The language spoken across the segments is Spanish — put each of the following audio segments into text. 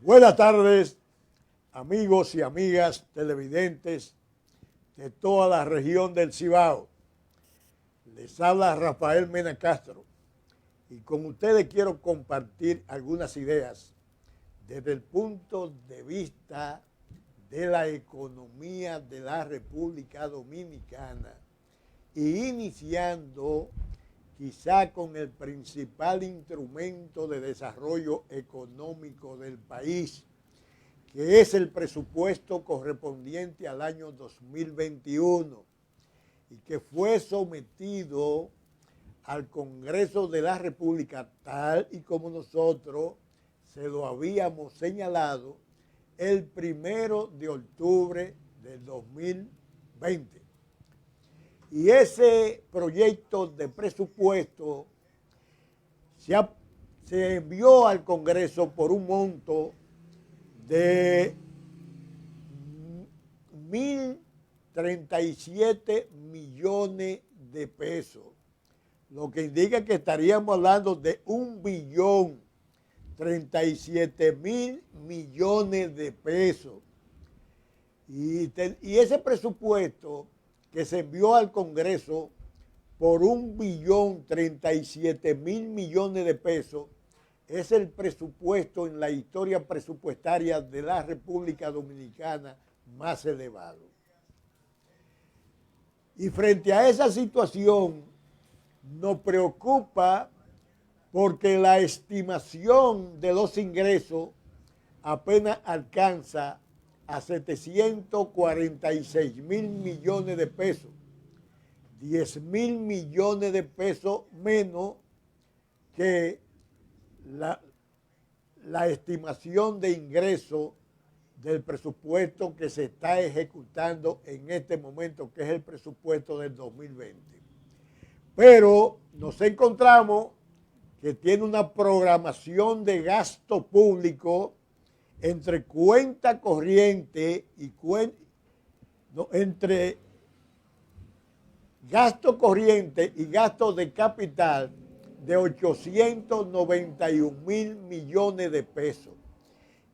Buenas tardes, amigos y amigas televidentes de toda la región del Cibao. Les habla Rafael Mena Castro y con ustedes quiero compartir algunas ideas desde el punto de vista de la economía de la República Dominicana y iniciando quizá con el principal instrumento de desarrollo económico del país, que es el presupuesto correspondiente al año 2021 y que fue sometido al Congreso de la República tal y como nosotros se lo habíamos señalado el 1 de octubre del 2020. Y ese proyecto de presupuesto se envió al Congreso por un monto de 1.037 millones de pesos, lo que indica que estaríamos hablando de 1.037.000 millones de pesos. Y ese presupuesto que se envió al Congreso por 1.037.000 millones de pesos es el presupuesto en la historia presupuestaria de la República Dominicana más elevado. Y frente a esa situación nos preocupa porque la estimación de los ingresos apenas alcanza a 746.000 millones de pesos, 10.000 millones de pesos menos que la estimación de ingresos del presupuesto que se está ejecutando en este momento, que es el presupuesto del 2020. Pero nos encontramos que tiene una programación de gasto público entre cuenta corriente y entre gasto corriente y gasto de capital de 891.000 millones de pesos.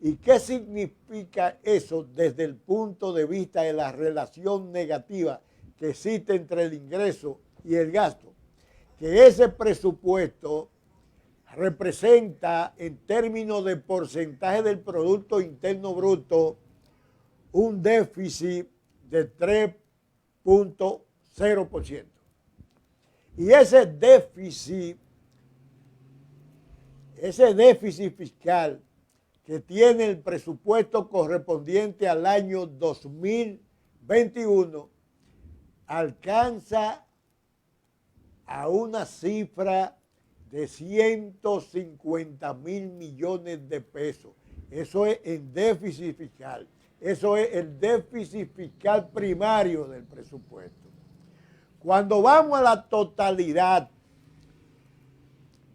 ¿Y qué significa eso desde el punto de vista de la relación negativa que existe entre el ingreso y el gasto? Que ese presupuesto representa en términos de porcentaje del Producto Interno Bruto un déficit de 3.0%. Y ese déficit fiscal que tiene el presupuesto correspondiente al año 2021 alcanza a una cifra de 150.000 millones de pesos. Eso es en déficit fiscal. Eso es el déficit fiscal primario del presupuesto. Cuando vamos a la totalidad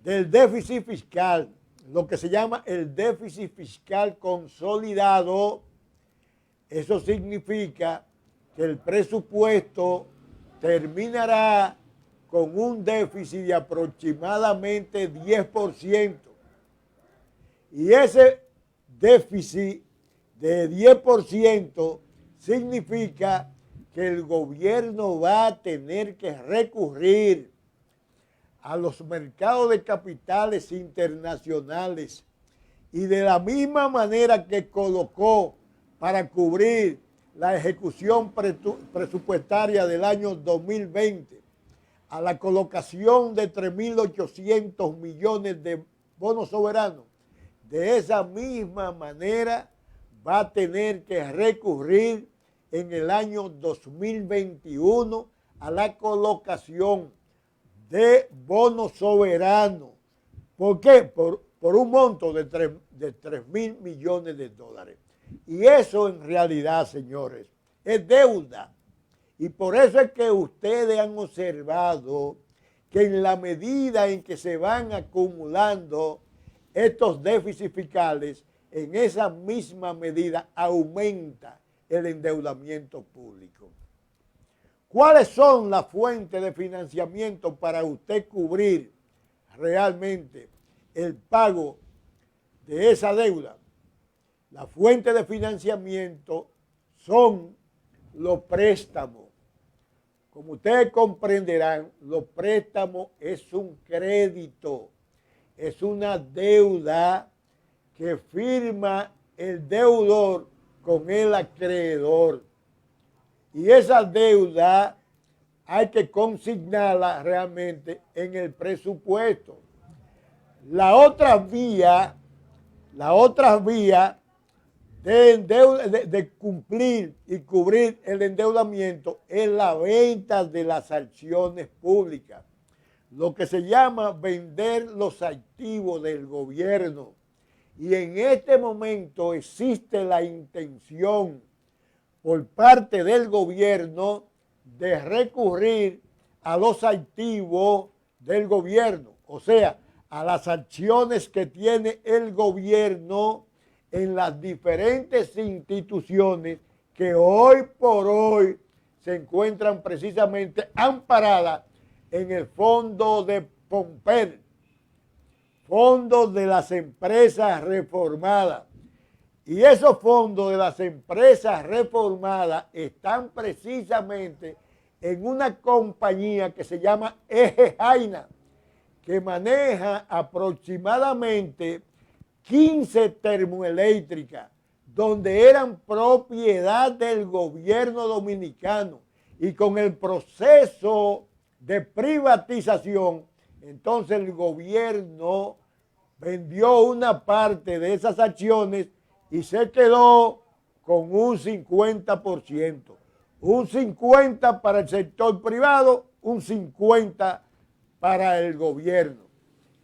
del déficit fiscal, lo que se llama el déficit fiscal consolidado, eso significa que el presupuesto terminará con un déficit de aproximadamente 10%. Y ese déficit de 10% significa que el gobierno va a tener que recurrir a los mercados de capitales internacionales y de la misma manera que colocó para cubrir la ejecución presupuestaria del año 2020 a la colocación de 3.800 millones de bonos soberanos, de esa misma manera va a tener que recurrir en el año 2021 a la colocación de bonos soberanos. ¿Por qué? Por un monto de 3.000 millones de dólares. Y eso en realidad, señores, es deuda. Y por eso es que ustedes han observado que en la medida en que se van acumulando estos déficits fiscales, en esa misma medida aumenta el endeudamiento público. ¿Cuáles son las fuentes de financiamiento para usted cubrir realmente el pago de esa deuda? La fuente de financiamiento son los préstamos. Como ustedes comprenderán, los préstamos es un crédito, es una deuda que firma el deudor con el acreedor. Y esa deuda hay que consignarla realmente en el presupuesto. La otra vía de cumplir y cubrir el endeudamiento es la venta de las acciones públicas, lo que se llama vender los activos del gobierno. Y en este momento existe la intención por parte del gobierno de recurrir a los activos del gobierno, o sea, a las acciones que tiene el gobierno en las diferentes instituciones que hoy por hoy se encuentran precisamente amparadas en el fondo de Pomper, fondos de las empresas reformadas. Y esos fondos de las empresas reformadas están precisamente en una compañía que se llama Eje Jaina, que maneja aproximadamente 15 termoeléctricas, donde eran propiedad del gobierno dominicano. Y con el proceso de privatización, entonces el gobierno vendió una parte de esas acciones y se quedó con un 50%. Un 50% para el sector privado, un 50% para el gobierno.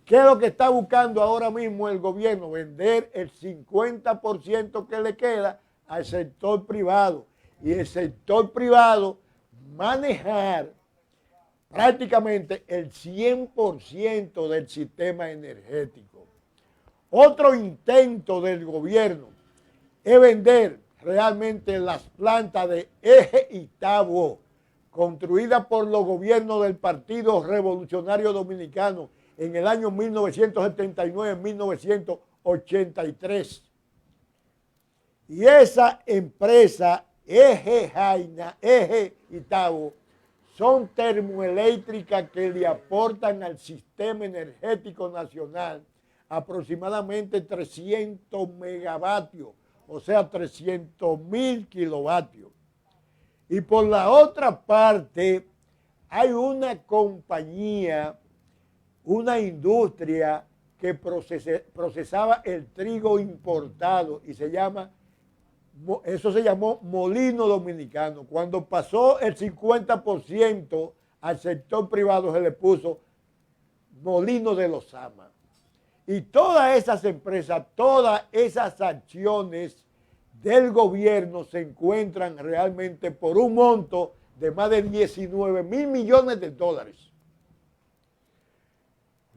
¿Qué es lo que está buscando ahora mismo el gobierno? Vender el 50% que le queda al sector privado. Y el sector privado manejar prácticamente el 100% del sistema energético. Otro intento del gobierno es vender realmente las plantas de Eje Itabo, construidas por los gobiernos del Partido Revolucionario Dominicano en el año 1979-1983. Y esa empresa, Eje Jaina, Eje Itabo, son termoeléctricas que le aportan al sistema energético nacional aproximadamente 300 megavatios, o sea, 300.000 kilovatios. Y por la otra parte, hay una compañía, una industria que procesaba el trigo importado y eso se llamó Molino Dominicano. Cuando pasó el 50% al sector privado se le puso Molino de los Sama. Y todas esas empresas, todas esas acciones del gobierno se encuentran realmente por un monto de más de 19.000 millones de dólares.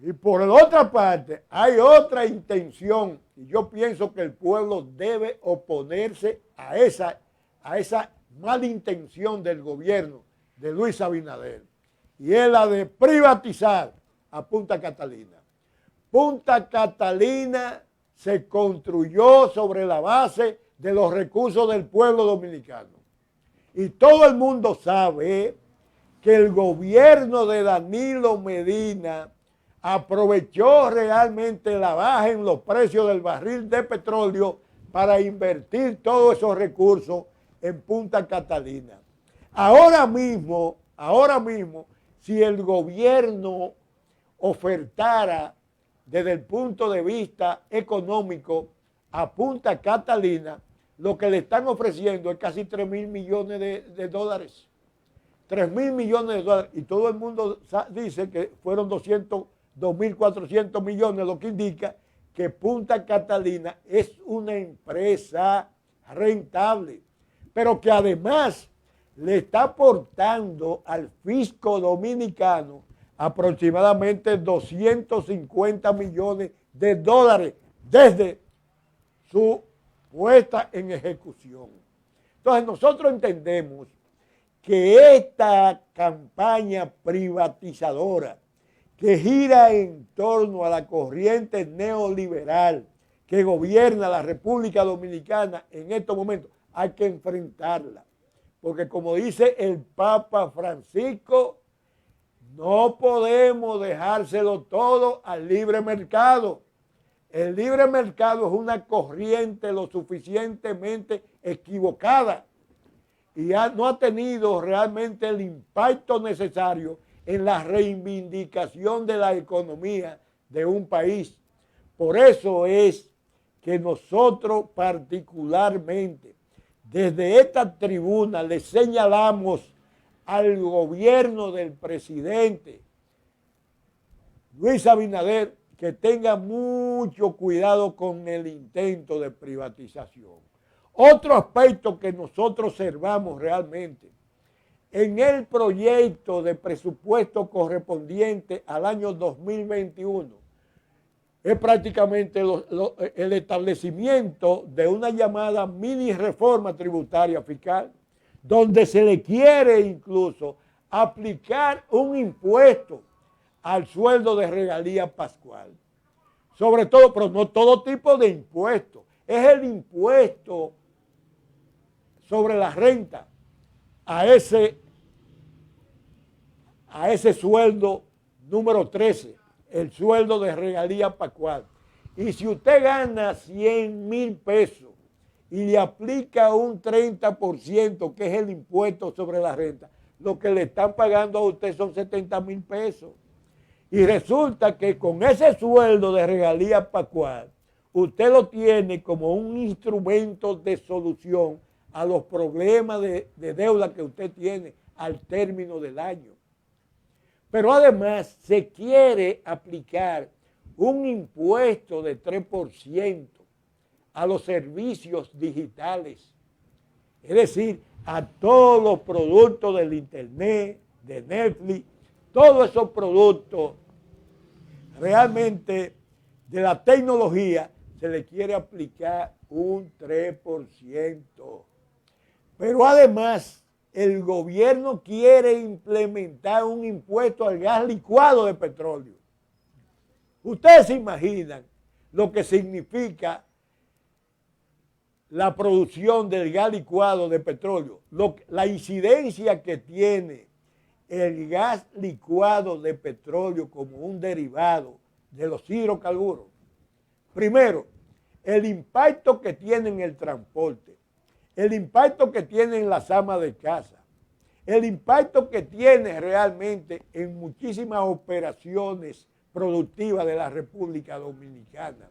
Y por la otra parte, hay otra intención, y yo pienso que el pueblo debe oponerse a esa mala intención del gobierno de Luis Abinader, y es la de privatizar a Punta Catalina. Punta Catalina se construyó sobre la base de los recursos del pueblo dominicano. Y todo el mundo sabe que el gobierno de Danilo Medina aprovechó realmente la baja en los precios del barril de petróleo para invertir todos esos recursos en Punta Catalina. Ahora mismo, si el gobierno ofertara desde el punto de vista económico a Punta Catalina, lo que le están ofreciendo es casi 3.000 millones de dólares. 3.000 millones de dólares. Y todo el mundo dice que fueron 2.400 millones, lo que indica que Punta Catalina es una empresa rentable, pero que además le está aportando al fisco dominicano aproximadamente 250 millones de dólares desde su puesta en ejecución. Entonces nosotros entendemos que esta campaña privatizadora que gira en torno a la corriente neoliberal que gobierna la República Dominicana en estos momentos, hay que enfrentarla. Porque como dice el Papa Francisco, no podemos dejárselo todo al libre mercado. El libre mercado es una corriente lo suficientemente equivocada y no ha tenido realmente el impacto necesario en la reivindicación de la economía de un país. Por eso es que nosotros particularmente desde esta tribuna le señalamos al gobierno del presidente Luis Abinader que tenga mucho cuidado con el intento de privatización. Otro aspecto que nosotros observamos realmente en el proyecto de presupuesto correspondiente al año 2021 es prácticamente el establecimiento de una llamada mini reforma tributaria fiscal, donde se le quiere incluso aplicar un impuesto al sueldo de regalía pascual. Sobre todo, pero no todo tipo de impuestos. Es el impuesto sobre la renta a ese sueldo número 13, el sueldo de regalía pascual. Y si usted gana 100,000 pesos y le aplica un 30%, que es el impuesto sobre la renta, lo que le están pagando a usted son 70,000 pesos. Y resulta que con ese sueldo de regalía pascual, usted lo tiene como un instrumento de solución a los problemas de deuda que usted tiene al término del año. Pero además se quiere aplicar un impuesto de 3% a los servicios digitales. Es decir, a todos los productos del internet, de Netflix, todos esos productos realmente de la tecnología se le quiere aplicar un 3%. Pero además el gobierno quiere implementar un impuesto al gas licuado de petróleo. Ustedes se imaginan lo que significa la producción del gas licuado de petróleo, la incidencia que tiene el gas licuado de petróleo como un derivado de los hidrocarburos. Primero, el impacto que tiene en el transporte, el impacto que tiene en las amas de casa, el impacto que tiene realmente en muchísimas operaciones productivas de la República Dominicana.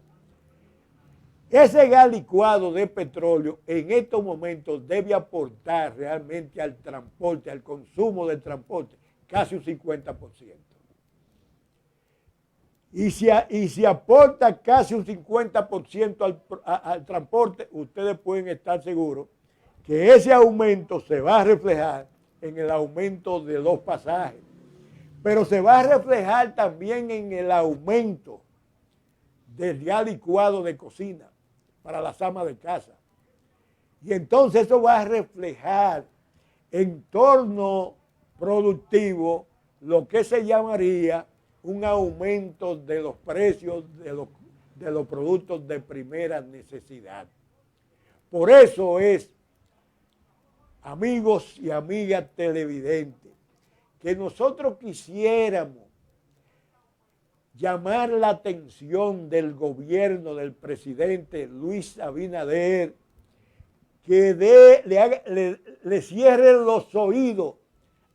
Ese gas licuado de petróleo en estos momentos debe aportar realmente al transporte, al consumo del transporte, casi un 50%. Y si aporta casi un 50% al transporte, ustedes pueden estar seguros que ese aumento se va a reflejar en el aumento de los pasajes, pero se va a reflejar también en el aumento del gas licuado de cocina para las amas de casa. Y entonces eso va a reflejar en torno productivo lo que se llamaría un aumento de los precios de los productos de primera necesidad. Por eso es, amigos y amigas televidentes, que nosotros quisiéramos llamar la atención del gobierno del presidente Luis Abinader, que le cierre los oídos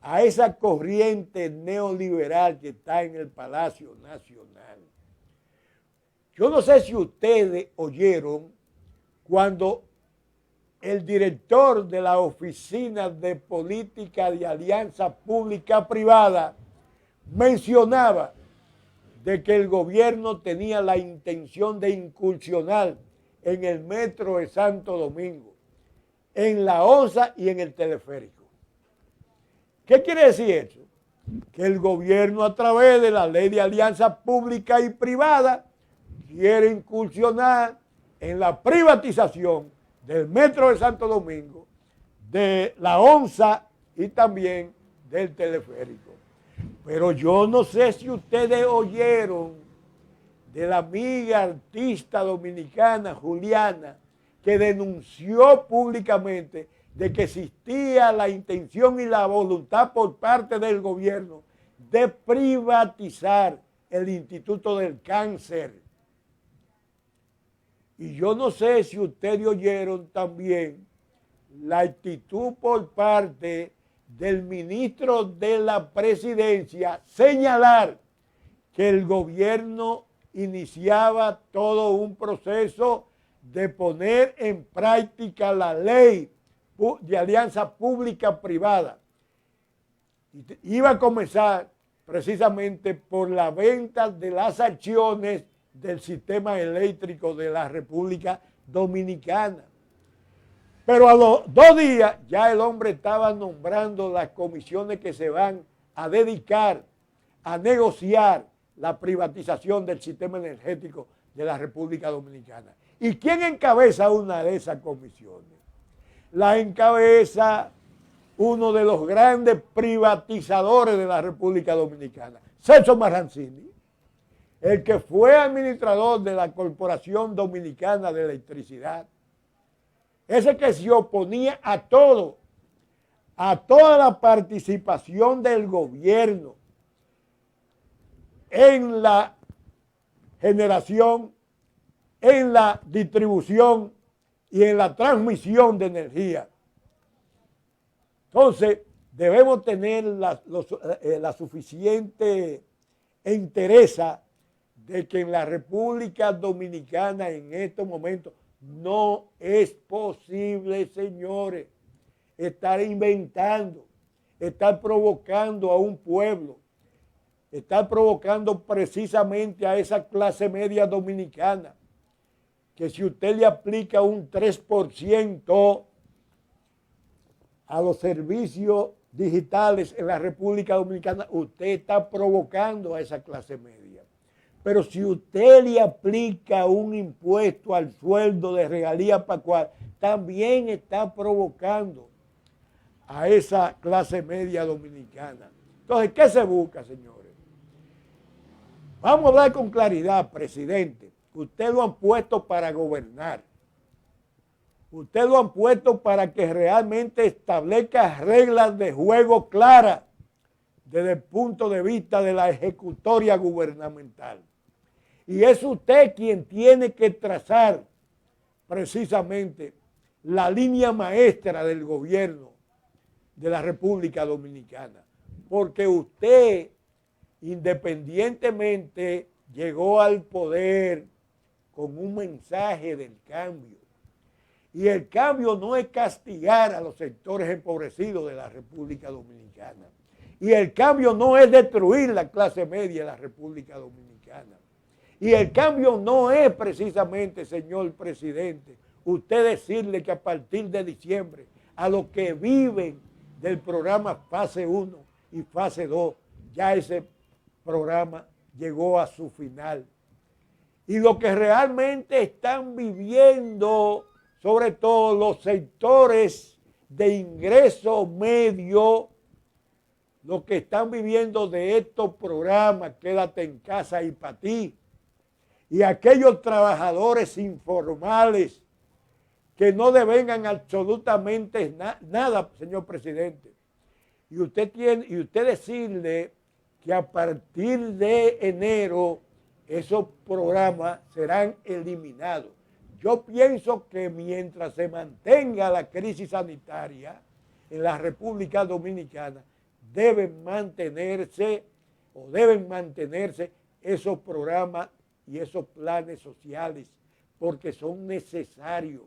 a esa corriente neoliberal que está en el Palacio Nacional. Yo no sé si ustedes oyeron cuando el director de la Oficina de Política de Alianza Pública-Privada mencionaba de que el gobierno tenía la intención de incursionar en el metro de Santo Domingo, en la ONSA y en el teleférico. ¿Qué quiere decir eso? Que el gobierno a través de la ley de alianza pública y privada quiere incursionar en la privatización del metro de Santo Domingo, de la ONSA y también del teleférico. Pero yo no sé si ustedes oyeron de la amiga artista dominicana Juliana, que denunció públicamente de que existía la intención y la voluntad por parte del gobierno de privatizar el Instituto del Cáncer. Y yo no sé si ustedes oyeron también la actitud por parte del ministro de la Presidencia señalar que el gobierno iniciaba todo un proceso de poner en práctica la ley de alianza pública-privada. Iba a comenzar precisamente por la venta de las acciones del sistema eléctrico de la República Dominicana. Pero a los 2 días ya el hombre estaba nombrando las comisiones que se van a dedicar a negociar la privatización del sistema energético de la República Dominicana. ¿Y quién encabeza una de esas comisiones? La encabeza uno de los grandes privatizadores de la República Dominicana, Celso Marrancini, el que fue administrador de la Corporación Dominicana de Electricidad, ese que se oponía a todo, a toda la participación del gobierno en la generación, en la distribución y en la transmisión de energía. Entonces, debemos tener la suficiente entereza de que en la República Dominicana en estos momentos no es posible, señores, estar inventando, estar provocando a un pueblo, estar provocando precisamente a esa clase media dominicana, que si usted le aplica un 3% a los servicios digitales en la República Dominicana, usted está provocando a esa clase media. Pero si usted le aplica un impuesto al sueldo de regalía pascual, también está provocando a esa clase media dominicana. Entonces, ¿qué se busca, señores? Vamos a hablar con claridad, presidente. Usted lo han puesto para gobernar. Usted lo han puesto para que realmente establezca reglas de juego claras desde el punto de vista de la ejecutoria gubernamental. Y es usted quien tiene que trazar precisamente la línea maestra del gobierno de la República Dominicana. Porque usted, independientemente, llegó al poder con un mensaje del cambio. Y el cambio no es castigar a los sectores empobrecidos de la República Dominicana. Y el cambio no es destruir la clase media de la República Dominicana. Y el cambio no es precisamente, señor presidente, usted decirle que a partir de diciembre a los que viven del programa fase 1 y fase 2, ya ese programa llegó a su final. Y lo que realmente están viviendo, sobre todo los sectores de ingreso medio, los que están viviendo de estos programas, quédate en casa y para ti, y aquellos trabajadores informales que no devengan absolutamente nada, señor presidente. Y usted decirle que a partir de enero esos programas serán eliminados. Yo pienso que mientras se mantenga la crisis sanitaria en la República Dominicana, deben mantenerse esos programas y esos planes sociales, porque son necesarios.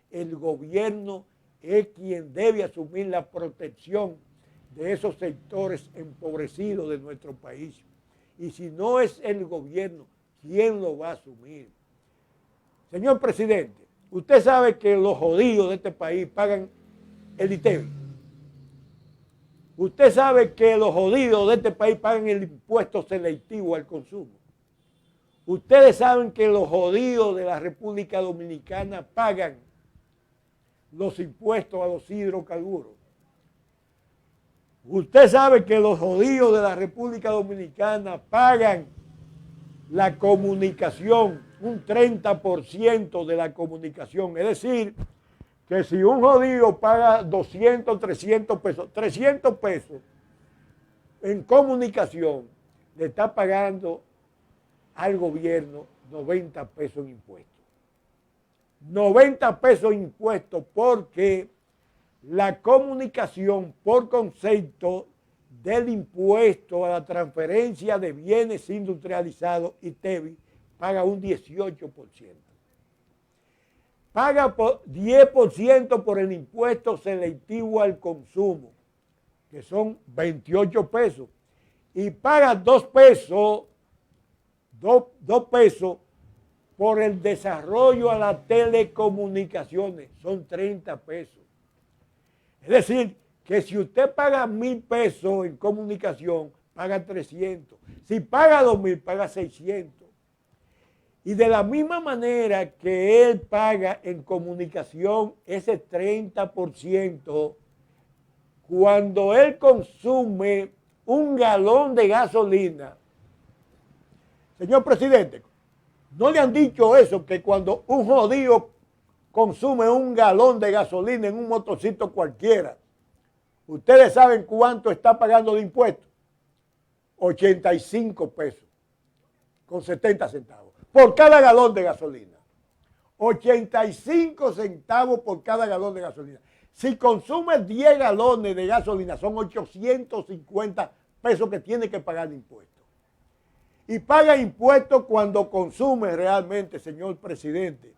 El gobierno es quien debe asumir la protección de esos sectores empobrecidos de nuestro país. Y si no es el gobierno, ¿quién lo va a asumir? Señor presidente, usted sabe que los jodidos de este país pagan el ITEVI. Usted sabe que los jodidos de este país pagan el impuesto selectivo al consumo. Ustedes saben que los jodidos de la República Dominicana pagan los impuestos a los hidrocarburos. Usted sabe que los jodidos de la República Dominicana pagan la comunicación, un 30% de la comunicación. Es decir, que si un jodido paga 200, 300 pesos en comunicación, le está pagando al gobierno 90 pesos en impuestos. 90 pesos en impuestos porque la comunicación, por concepto del impuesto a la transferencia de bienes industrializados, ITEBI, paga un 18%. Paga 10% por el impuesto selectivo al consumo, que son 28 pesos, y paga 2 pesos, 2 pesos por el desarrollo a las telecomunicaciones, son 30 pesos. Es decir, que si usted paga 1,000 pesos en comunicación, paga 300. Si paga 2,000, paga 600. Y de la misma manera que él paga en comunicación ese 30%, cuando él consume un galón de gasolina, señor presidente, ¿no le han dicho eso? Que cuando un jodido consume un galón de gasolina en un motorcito cualquiera, ¿ustedes saben cuánto está pagando de impuestos? 85 pesos con 70 centavos por cada galón de gasolina. 85 centavos por cada galón de gasolina. Si consume 10 galones de gasolina, son 850 pesos que tiene que pagar de impuestos. Y paga impuestos cuando consume realmente, señor presidente,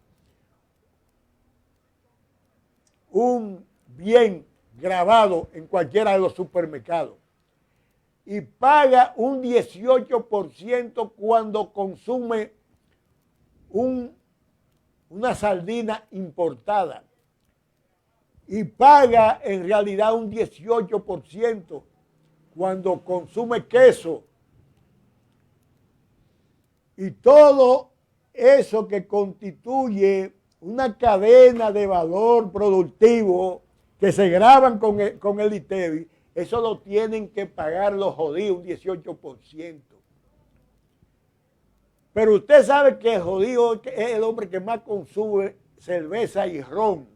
un bien grabado en cualquiera de los supermercados. Y paga un 18% cuando consume una sardina importada. Y paga en realidad un 18% cuando consume queso. Y todo eso que constituye una cadena de valor productivo que se graban con el ITEBI, eso lo tienen que pagar los jodidos, un 18%. Pero usted sabe que el jodido es el hombre que más consume cerveza y ron.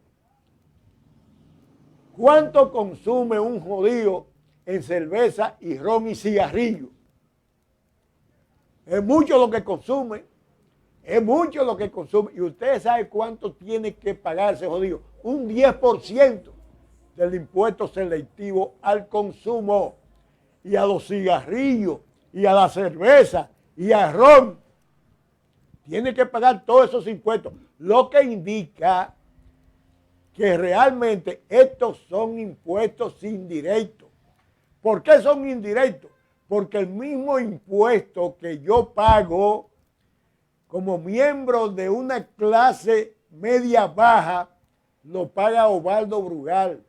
¿Cuánto consume un jodido en cerveza y ron y cigarrillo? Es mucho lo que consume. Es mucho lo que consume. Y usted sabe cuánto tiene que pagarse, jodido. Un 10% del impuesto selectivo al consumo. Y a los cigarrillos, y a la cerveza, y al ron. Tiene que pagar todos esos impuestos. Lo que indica que realmente estos son impuestos indirectos. ¿Por qué son indirectos? Porque el mismo impuesto que yo pago como miembro de una clase media baja, lo paga Osvaldo Brugal,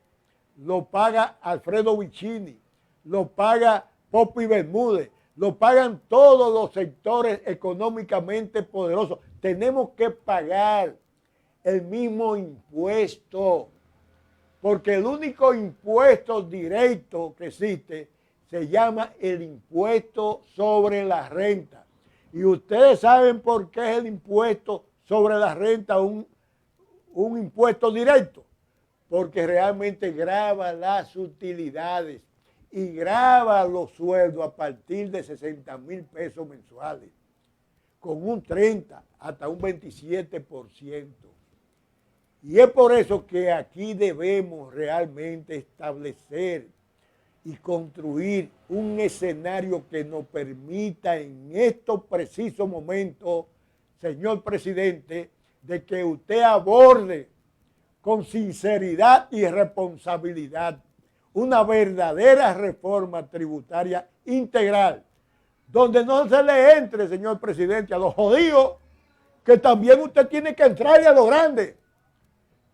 lo paga Alfredo Vicini, lo paga Popi Bermúdez, lo pagan todos los sectores económicamente poderosos. Tenemos que pagar el mismo impuesto, porque el único impuesto directo que existe se llama el impuesto sobre la renta. Y ustedes saben por qué es el impuesto sobre la renta un impuesto directo, porque realmente grava las utilidades y grava los sueldos a partir de 60,000 pesos mensuales, con un 30 hasta un 27%. Y es por eso que aquí debemos realmente establecer y construir un escenario que nos permita en estos precisos momentos, señor presidente, de que usted aborde con sinceridad y responsabilidad una verdadera reforma tributaria integral, donde no se le entre, señor presidente, a los jodidos, que también usted tiene que entrarle a lo grande.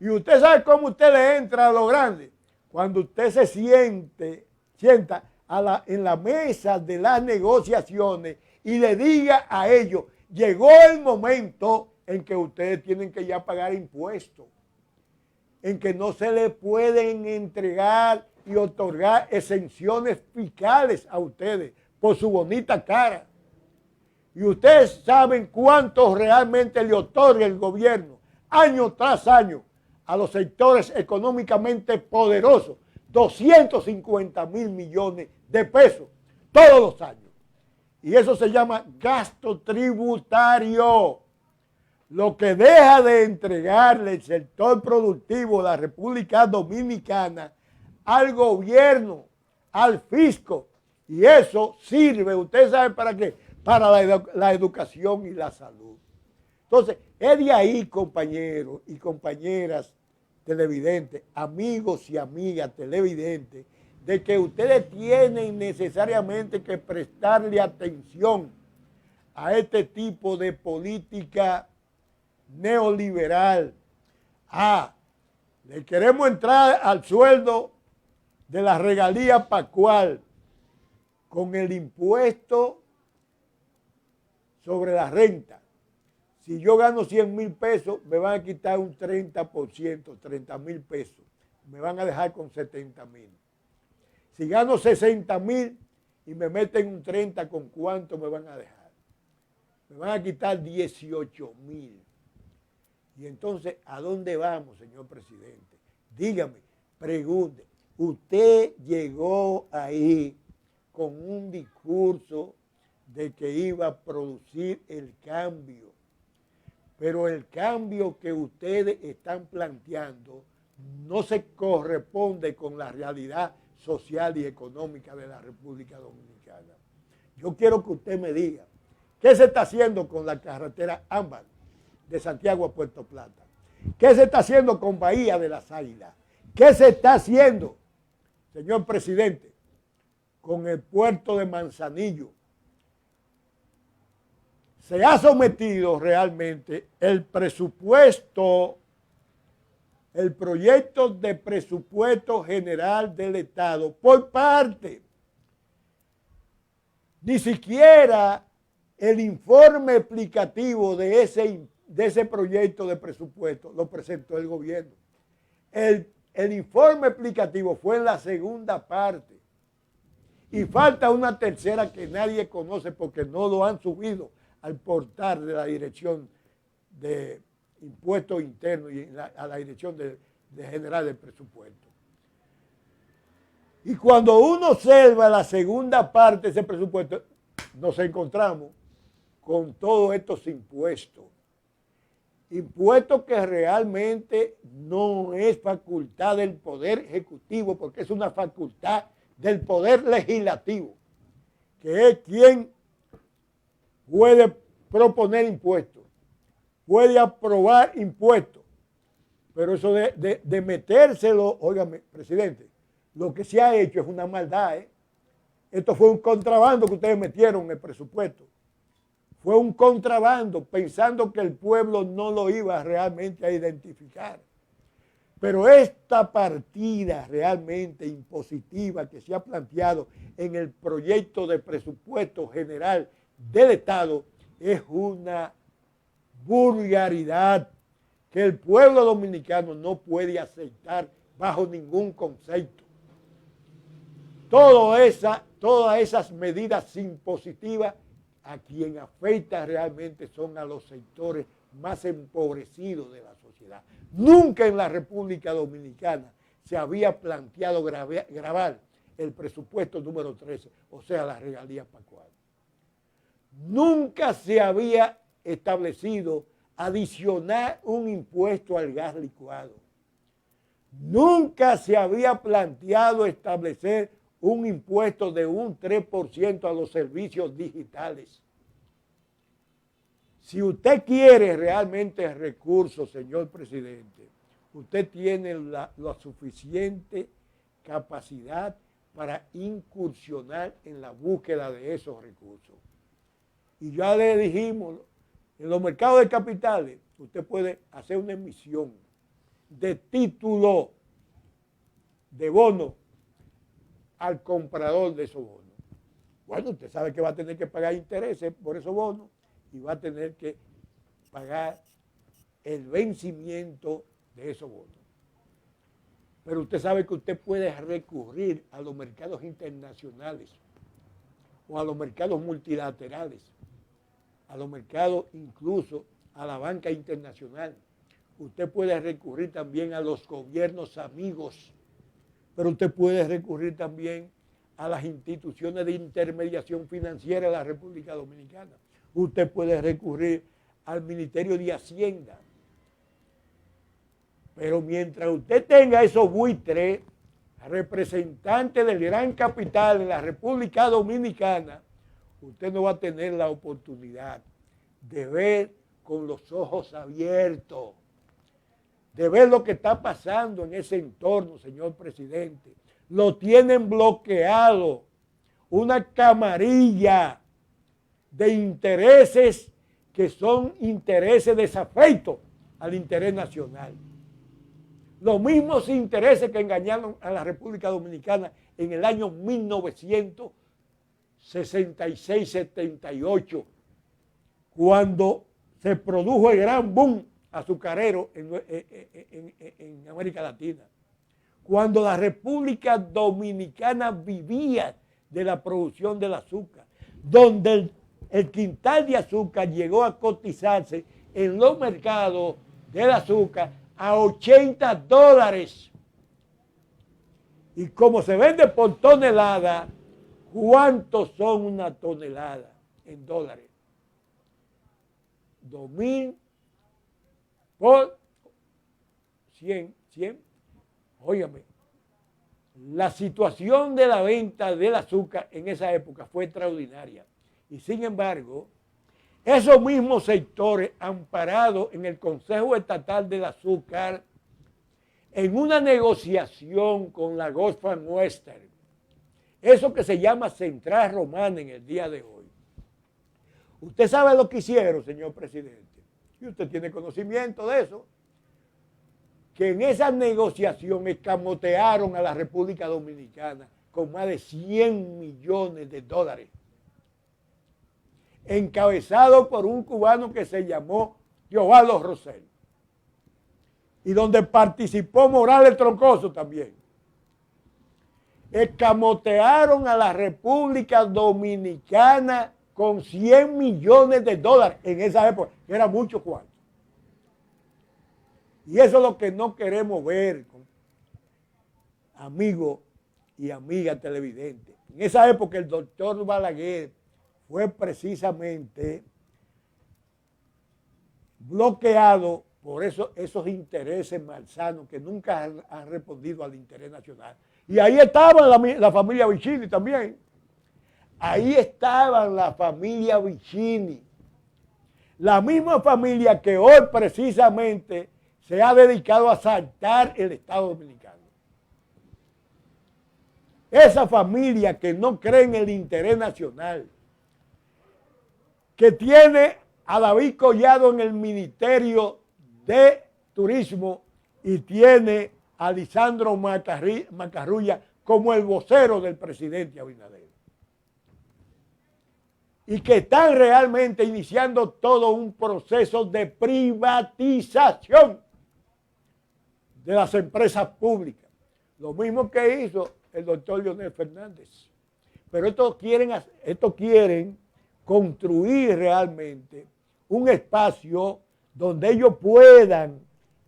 Y usted sabe cómo usted le entra a lo grande. Cuando usted se sienta en la mesa de las negociaciones y le diga a ellos, llegó el momento en que ustedes tienen que ya pagar impuestos, en que no se le pueden entregar y otorgar exenciones fiscales a ustedes por su bonita cara. Y ustedes saben cuánto realmente le otorga el gobierno año tras año a los sectores económicamente poderosos. 250,000 millones de pesos todos los años. Y eso se llama gasto tributario. Lo que deja de entregarle el sector productivo de la República Dominicana al gobierno, al fisco. Y eso sirve, ¿usted sabe para qué? Para la educación y la salud. Entonces, es de ahí, compañeros y compañeras televidentes, amigos y amigas televidentes, de que ustedes tienen necesariamente que prestarle atención a este tipo de política neoliberal. Le queremos entrar al sueldo de la regalía pascual con el impuesto sobre la renta. Si yo gano 100,000 pesos, me van a quitar un 30%, 30,000 pesos. Me van a dejar con 70,000. Si gano 60,000 y me meten un 30, ¿con cuánto me van a dejar? Me van a quitar 18,000. Y entonces, ¿a dónde vamos, señor presidente? Dígame, pregunte. Usted llegó ahí con un discurso de que iba a producir el cambio. Pero el cambio que ustedes están planteando no se corresponde con la realidad social y económica de la República Dominicana. Yo quiero que usted me diga, ¿qué se está haciendo con la carretera Ámbar de Santiago a Puerto Plata? ¿Qué se está haciendo con Bahía de las Águilas? ¿Qué se está haciendo, señor presidente, con el puerto de Manzanillo? Se ha sometido realmente el presupuesto, el proyecto de presupuesto general del Estado por parte. Ni siquiera el informe explicativo de ese proyecto de presupuesto lo presentó el gobierno. El informe explicativo fue en la segunda parte. Y falta una tercera que nadie conoce porque no lo han subido al portal de la Dirección de Impuestos Internos y a la Dirección de General del Presupuesto. Y cuando uno observa la segunda parte de ese presupuesto, nos encontramos con todos estos impuestos. Impuestos que realmente no es facultad del Poder Ejecutivo, porque es una facultad del Poder Legislativo, que es quien puede proponer impuestos, puede aprobar impuestos, pero eso de metérselo, óigame, presidente, lo que se ha hecho es una maldad, ¿eh? Esto fue un contrabando que ustedes metieron en el presupuesto. Fue un contrabando pensando que el pueblo no lo iba realmente a identificar. Pero esta partida realmente impositiva que se ha planteado en el proyecto de presupuesto general del Estado es una vulgaridad que el pueblo dominicano no puede aceptar bajo ningún concepto. Todas esas medidas impositivas a quien afecta realmente son a los sectores más empobrecidos de la sociedad. Nunca en la República Dominicana se había planteado gravar el presupuesto número 13, o sea, la regalía pascual. Nunca se había establecido adicionar un impuesto al gas licuado. Nunca se había planteado establecer un impuesto de un 3% a los servicios digitales. Si usted quiere realmente recursos, señor presidente, usted tiene la suficiente capacidad para incursionar en la búsqueda de esos recursos. Y ya le dijimos, en los mercados de capitales, usted puede hacer una emisión de título de bono al comprador de esos bonos. Bueno, usted sabe que va a tener que pagar intereses por esos bonos y va a tener que pagar el vencimiento de esos bonos. Pero usted sabe que usted puede recurrir a los mercados internacionales o a los mercados multilaterales a los mercados, incluso a la banca internacional. Usted puede recurrir también a los gobiernos amigos, pero usted puede recurrir también a las instituciones de intermediación financiera de la República Dominicana. Usted puede recurrir al Ministerio de Hacienda. Pero mientras usted tenga esos buitres, representantes del gran capital en la República Dominicana, usted no va a tener la oportunidad de ver con los ojos abiertos, de ver lo que está pasando en ese entorno, señor presidente. Lo tienen bloqueado, una camarilla de intereses que son intereses desafectos al interés nacional. Los mismos intereses que engañaron a la República Dominicana en el año 1966-78, cuando se produjo el gran boom azucarero en América Latina, cuando la República Dominicana vivía de la producción del azúcar, donde el quintal de azúcar llegó a cotizarse en los mercados del azúcar a $80. Y como se vende por tonelada, ¿cuántos son una tonelada en dólares? 2,000 por 100. Óigame, la situación de la venta del azúcar en esa época fue extraordinaria. Y sin embargo, esos mismos sectores amparados en el Consejo Estatal del Azúcar, en una negociación con la Goldman Western, eso que se llama Central Romana en el día de hoy. Usted sabe lo que hicieron, señor presidente, y usted tiene conocimiento de eso, que en esa negociación escamotearon a la República Dominicana con más de $100 millones, encabezado por un cubano que se llamó Teobaldo Rosell, y donde participó Morales Troncoso también. Escamotearon a la República Dominicana con $100 millones en esa época, que era mucho cuarto. Y eso es lo que no queremos ver, amigos y amigas televidentes. En esa época el doctor Balaguer fue precisamente bloqueado por esos intereses malsanos que nunca han respondido al interés nacional. Y ahí estaba la familia Vicini también. Ahí estaba la familia Vicini. La misma familia que hoy precisamente se ha dedicado a asaltar el Estado Dominicano. Esa familia que no cree en el interés nacional, que tiene a David Collado en el Ministerio de Turismo y tiene a Lisandro Macarrulla como el vocero del presidente Abinader. Y que están realmente iniciando todo un proceso de privatización de las empresas públicas. Lo mismo que hizo el doctor Leonel Fernández. Pero estos quieren construir realmente un espacio donde ellos puedan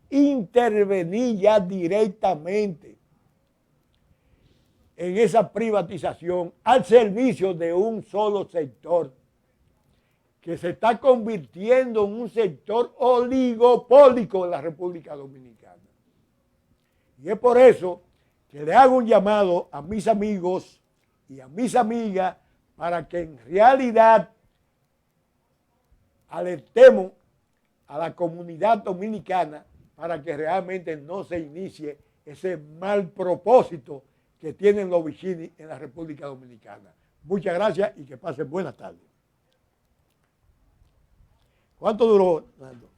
intervenir ya directamente en esa privatización al servicio de un solo sector que se está convirtiendo en un sector oligopólico en la República Dominicana. Y es por eso que le hago un llamado a mis amigos y a mis amigas para que en realidad alertemos a la comunidad dominicana para que realmente no se inicie ese mal propósito que tienen los Vicini en la República Dominicana. Muchas gracias y que pasen buenas tardes. ¿Cuánto duró, Nando?